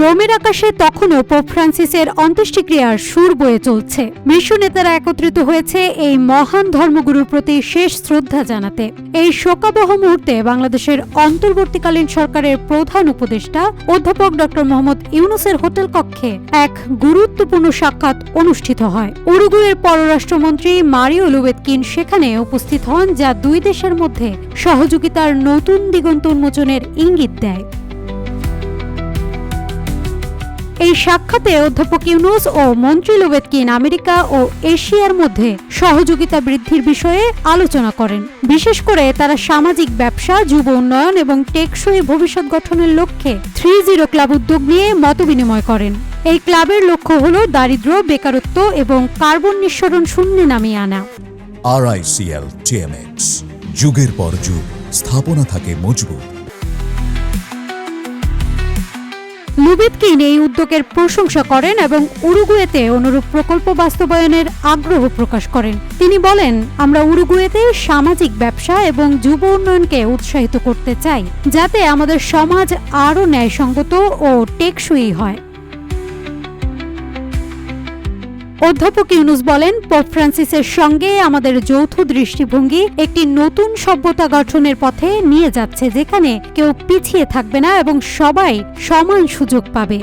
রোমের আকাশে তখনও পোপ ফ্রান্সিসের অন্ত্যেষ্টিক্রিয়ার সুর বয়ে চলছে। বিশ্ব নেতারা একত্রিত হয়েছে এই মহান ধর্মগুরুর প্রতি শেষ শ্রদ্ধা জানাতে। এই শোকাবহ মুহূর্তে বাংলাদেশের অন্তর্বর্তীকালীন সরকারের প্রধান উপদেষ্টা অধ্যাপক ডক্টর মোহাম্মদ ইউনূসের হোটেল কক্ষে এক গুরুত্বপূর্ণ সাক্ষাৎ অনুষ্ঠিত হয়। উরুগুয়ের পররাষ্ট্রমন্ত্রী মারিও লুবেতকিন সেখানে উপস্থিত হন, যা দুই দেশের মধ্যে সহযোগিতার নতুন দিগন্ত উন্মোচনের ইঙ্গিত দেয়। এই সাক্ষাতে অধ্যাপক ইউনূস ও মন্ত্রী লুবেতকিন আমেরিকা ও এশিয়ার মধ্যে সহযোগিতা বৃদ্ধির বিষয়ে আলোচনা করেন। বিশেষ করে তারা সামাজিক ব্যবসা, যুব উন্নয়ন এবং টেকসই ভবিষ্যৎ গঠনের লক্ষ্যে 30 ক্লাব উদ্যোগ নিয়ে মতবিনিময় করেন। এই ক্লাবের লক্ষ্য হল দারিদ্র্য, বেকারত্ব এবং কার্বন নিঃসরণ শূন্যে নামিয়ে আনা। RICL TMX, যুগের পর যুগ স্থাপনা থাকে মজবুত। লুবেতকিন এই উদ্যোগের প্রশংসা করেন এবং উরুগুয়েতে অনুরূপ প্রকল্প বাস্তবায়নের আগ্রহ প্রকাশ করেন। তিনি বলেন, আমরা উরুগুয়েতে সামাজিক ব্যবসা এবং যুব উন্নয়নকে উৎসাহিত করতে চাই, যাতে আমাদের সমাজ আরও ন্যায়সঙ্গত ও টেকসই হয়। অধ্যাপক ইউনূস বলেন, পোপ ফ্রান্সিসের সঙ্গে আমাদের যৌথ দৃষ্টিভঙ্গি একটি নতুন সভ্যতা গঠনের পথে নিয়ে যাচ্ছে, যেখানে কেউ পিছিয়ে থাকবে না এবং সবাই সমান সুযোগ পাবে।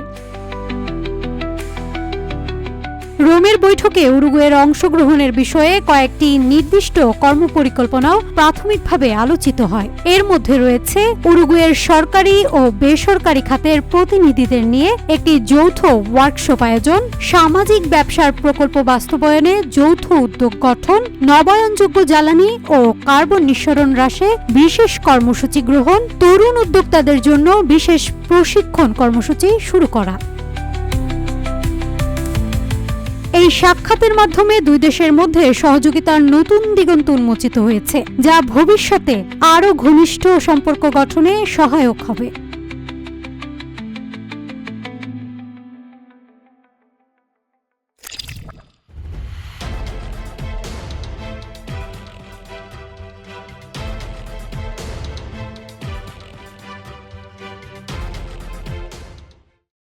রোমের বৈঠকে উরুগুয়ের অংশগ্রহণের বিষয়ে কয়েকটি নির্দিষ্ট কর্মপরিকল্পনাও প্রাথমিকভাবে আলোচিত হয়। এর মধ্যে রয়েছে উরুগুয়ের সরকারি ও বেসরকারি খাতের প্রতিনিধিদের নিয়ে একটি যৌথ ওয়ার্কশপ আয়োজন, সামাজিক ব্যবসার প্রকল্প বাস্তবায়নে যৌথ উদ্যোগ গঠন, নবায়নযোগ্য জ্বালানি ও কার্বন নিঃসরণ হ্রাসে বিশেষ কর্মসূচি গ্রহণ, তরুণ উদ্যোক্তাদের জন্য বিশেষ প্রশিক্ষণ কর্মসূচি শুরু করা। এই সাক্ষাতের মাধ্যমে দুই দেশের মধ্যে সহযোগিতার নতুন দিগন্ত উন্মোচিত হয়েছে, যা ভবিষ্যতে আরও ঘনিষ্ঠ সম্পর্ক গঠনে সহায়ক হবে।